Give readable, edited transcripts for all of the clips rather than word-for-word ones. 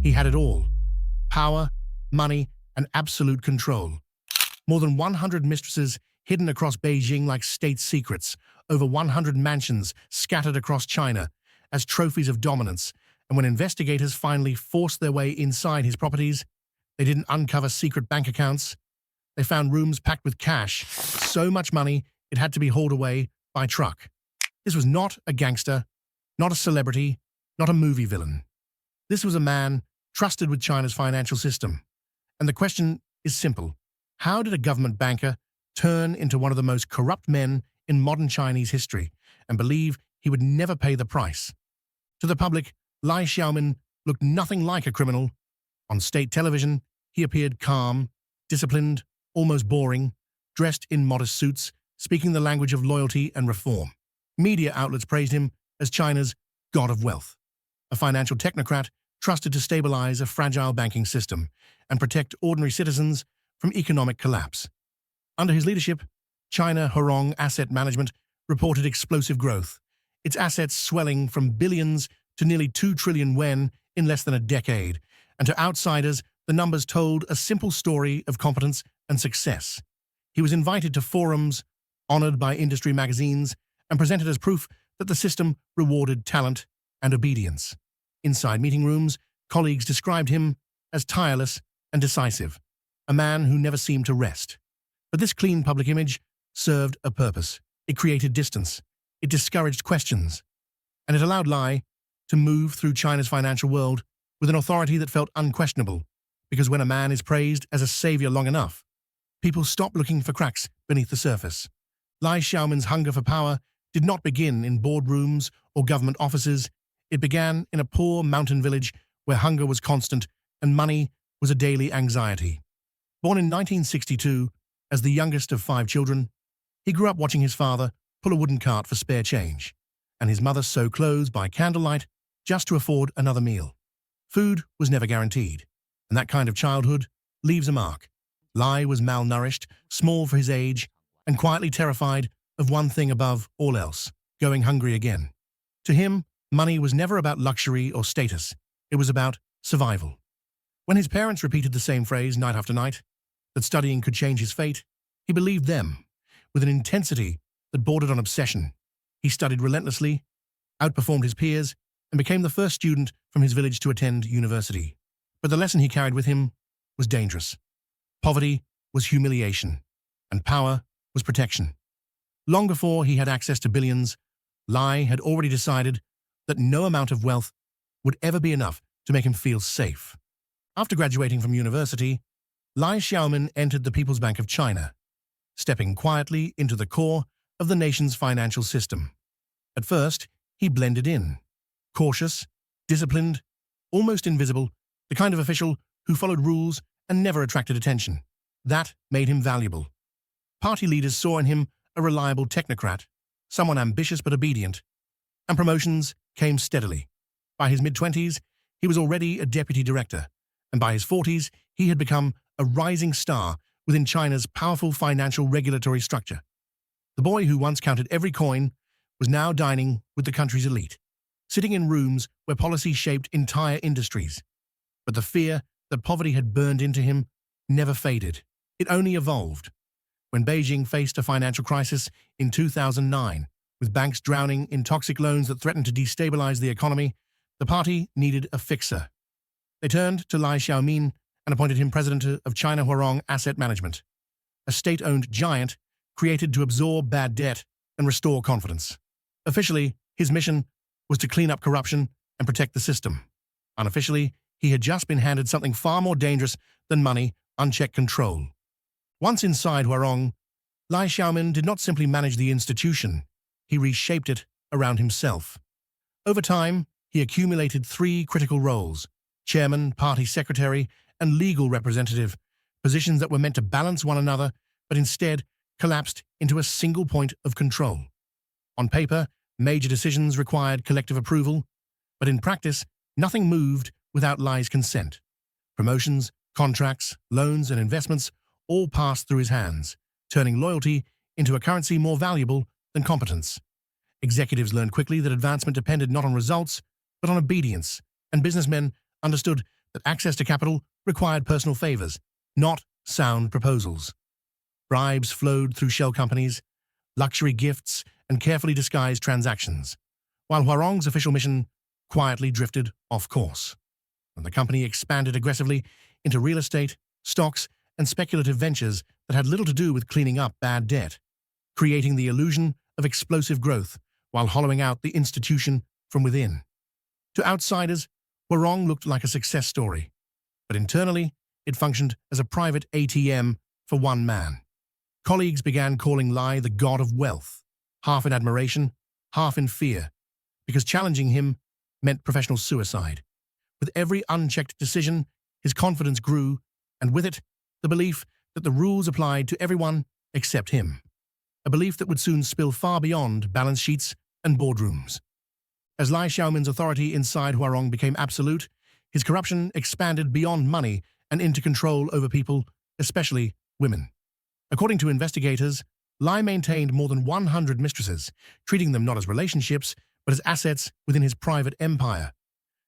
He had it all: power, money, and absolute control. More than 100 mistresses hidden across Beijing like state secrets, over 100 mansions scattered across China as trophies of dominance, and when investigators finally forced their way inside his properties, they didn't uncover secret bank accounts. They found rooms packed with cash, so much money it had to be hauled away by truck. This was not a gangster, not a celebrity, not a movie villain. This was a man trusted with China's financial system. And the question is simple: how did a government banker turn into one of the most corrupt men in modern Chinese history and believe he would never pay the price? To the public, Lai Xiaomin looked nothing like a criminal. On state television, he appeared calm, disciplined, almost boring, dressed in modest suits, speaking the language of loyalty and reform. Media outlets praised him as China's god of wealth, a financial technocrat trusted to stabilize a fragile banking system and protect ordinary citizens from economic collapse. Under his leadership, China Hurong Asset Management reported explosive growth, its assets swelling from billions to nearly 2 trillion yuan in less than a decade, and to outsiders, the numbers told a simple story of competence and success. He was invited to forums, honored by industry magazines, and presented as proof that the system rewarded talent and obedience. Inside meeting rooms, colleagues described him as tireless and decisive, a man who never seemed to rest. But this clean public image served a purpose. It created distance, it discouraged questions, and it allowed Lai to move through China's financial world with an authority that felt unquestionable, because when a man is praised as a savior long enough, people stop looking for cracks beneath the surface. Lai Xiaomin's hunger for power did not begin in boardrooms or government offices. It began in a poor mountain village where hunger was constant and money was a daily anxiety. Born in 1962, as the youngest of 5 children, he grew up watching his father pull a wooden cart for spare change, and his mother sew clothes by candlelight just to afford another meal. Food was never guaranteed, and that kind of childhood leaves a mark. Lai was malnourished, small for his age, and quietly terrified of one thing above all else: going hungry again. To him, money was never about luxury or status. It was about survival. When his parents repeated the same phrase night after night, that studying could change his fate, he believed them with an intensity that bordered on obsession. He studied relentlessly, outperformed his peers, and became the first student from his village to attend university. But the lesson he carried with him was dangerous. Poverty was humiliation, and power was protection. Long before he had access to billions, Lai had already decided that no amount of wealth would ever be enough to make him feel safe. After graduating from university, Lai Xiaomin entered the People's Bank of China, stepping quietly into the core of the nation's financial system. At first, he blended in, cautious, disciplined, almost invisible, the kind of official who followed rules and never attracted attention. That made him valuable. Party leaders saw in him a reliable technocrat, someone ambitious but obedient, and promotions came steadily. By his mid-20s, he was already a deputy director, and by his 40s, he had become a rising star within China's powerful financial regulatory structure. The boy who once counted every coin was now dining with the country's elite, sitting in rooms where policy shaped entire industries. But the fear that poverty had burned into him never faded. It only evolved. When Beijing faced a financial crisis in 2009, with banks drowning in toxic loans that threatened to destabilize the economy, the party needed a fixer. They turned to Lai Xiaomin and appointed him president of China Hurong Asset Management, a state-owned giant created to absorb bad debt and restore confidence. Officially, his mission was to clean up corruption and protect the system. Unofficially, he had just been handed something far more dangerous than money: unchecked control. Once inside Hurong, Lai Xiaomin did not simply manage the institution, he reshaped it around himself. Over time, he accumulated 3 critical roles: chairman, party secretary, and legal representative, positions that were meant to balance one another, but instead collapsed into a single point of control. On paper, major decisions required collective approval, but in practice, nothing moved without Lai's consent. Promotions, contracts, loans, and investments all passed through his hands, turning loyalty into a currency more valuable than competence. Executives learned quickly that advancement depended not on results, but on obedience, and businessmen understood that access to capital required personal favors, not sound proposals. Bribes flowed through shell companies, luxury gifts, and carefully disguised transactions, while Huarong's official mission quietly drifted off course. And the company expanded aggressively into real estate, stocks, and speculative ventures that had little to do with cleaning up bad debt, creating the illusion of explosive growth while hollowing out the institution from within. To outsiders, Huarong looked like a success story, but internally, it functioned as a private ATM for one man. Colleagues began calling Lai the god of wealth, half in admiration, half in fear, because challenging him meant professional suicide. With every unchecked decision, his confidence grew, and with it, the belief that the rules applied to everyone except him. A belief that would soon spill far beyond balance sheets and boardrooms. As Lai Xiaomin's authority inside Huarong became absolute, his corruption expanded beyond money and into control over people, especially women. According to investigators, Lai maintained more than 100 mistresses, treating them not as relationships, but as assets within his private empire.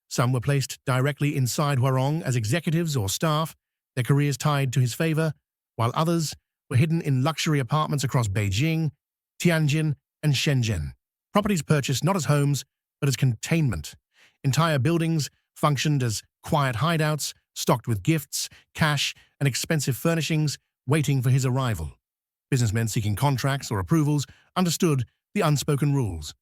Some were placed directly inside Huarong as executives or staff, their careers tied to his favor, while others were hidden in luxury apartments across Beijing, Tianjin, and Shenzhen. Properties purchased not as homes, but as containment. Entire buildings functioned as quiet hideouts, stocked with gifts, cash, and expensive furnishings, waiting for his arrival. Businessmen seeking contracts or approvals understood the unspoken rules.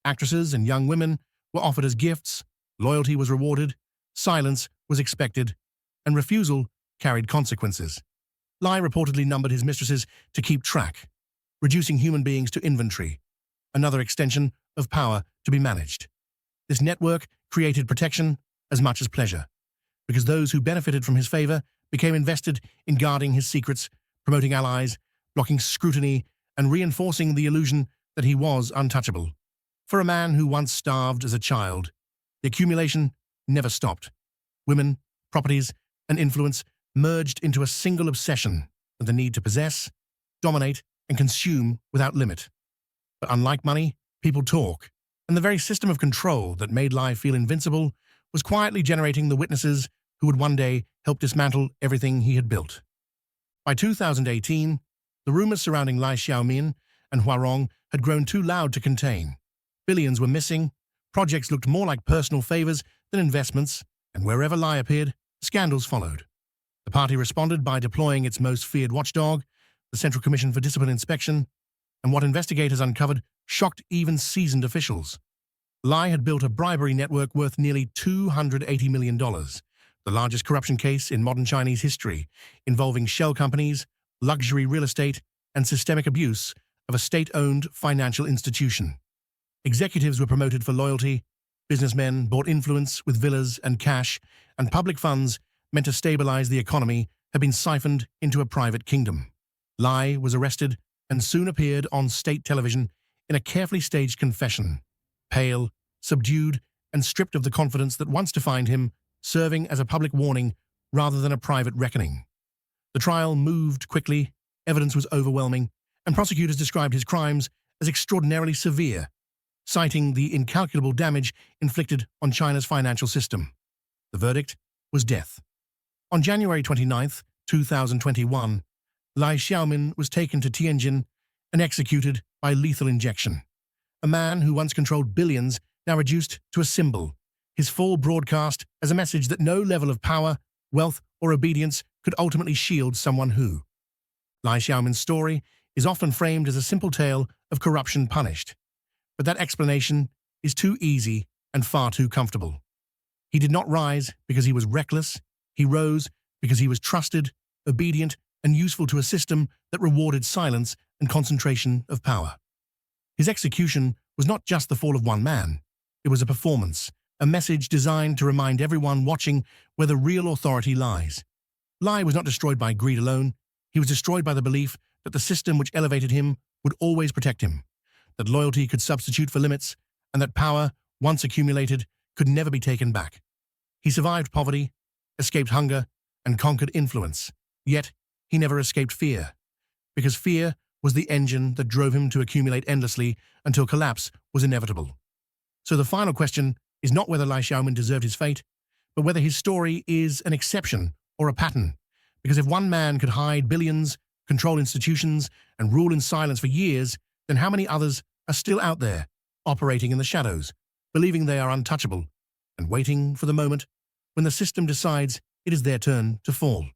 Actresses and young women were offered as gifts, loyalty was rewarded, silence was expected, and refusal carried consequences. Lai reportedly numbered his mistresses to keep track, reducing human beings to inventory, another extension of power to be managed. This network created protection as much as pleasure, because those who benefited from his favor became invested in guarding his secrets, promoting allies, blocking scrutiny, and reinforcing the illusion that he was untouchable. For a man who once starved as a child, the accumulation never stopped. Women, properties, and influence merged into a single obsession of the need to possess, dominate, and consume without limit. But unlike money, people talk, and the very system of control that made Lai feel invincible was quietly generating the witnesses who would one day help dismantle everything he had built. By 2018, the rumors surrounding Lai Xiaomin and Huarong had grown too loud to contain. Billions were missing, projects looked more like personal favors than investments, and wherever Lai appeared, scandals followed. The party responded by deploying its most feared watchdog, the Central Commission for Discipline Inspection, and what investigators uncovered shocked even seasoned officials. Lai had built a bribery network worth nearly $280 million, the largest corruption case in modern Chinese history, involving shell companies, luxury real estate, and systemic abuse of a state-owned financial institution. Executives were promoted for loyalty, businessmen bought influence with villas and cash, and public funds meant to stabilize the economy had been siphoned into a private kingdom. Lai was arrested and soon appeared on state television in a carefully staged confession, pale, subdued, and stripped of the confidence that once defined him, serving as a public warning rather than a private reckoning. The trial moved quickly, evidence was overwhelming, and prosecutors described his crimes as extraordinarily severe, citing the incalculable damage inflicted on China's financial system. The verdict was death. On January 29, 2021, Lai Xiaomin was taken to Tianjin and executed by lethal injection. A man who once controlled billions, now reduced to a symbol, his fall broadcast as a message that no level of power, wealth, or obedience could ultimately shield someone who. Lai Xiaomin's story is often framed as a simple tale of corruption punished, but that explanation is too easy and far too comfortable. He did not rise because he was reckless, he rose because he was trusted, obedient, and useful to a system that rewarded silence and concentration of power. His execution was not just the fall of one man, it was a performance, a message designed to remind everyone watching where the real authority lies. Lai was not destroyed by greed alone, he was destroyed by the belief that the system which elevated him would always protect him, that loyalty could substitute for limits, and that power, once accumulated, could never be taken back. He survived poverty, escaped hunger, and conquered influence, yet he never escaped fear, because fear was the engine that drove him to accumulate endlessly until collapse was inevitable. So the final question is not whether Lai Xiaomin deserved his fate, but whether his story is an exception or a pattern. Because if one man could hide billions, control institutions, and rule in silence for years, then how many others are still out there, operating in the shadows, believing they are untouchable, and waiting for the moment when the system decides it is their turn to fall?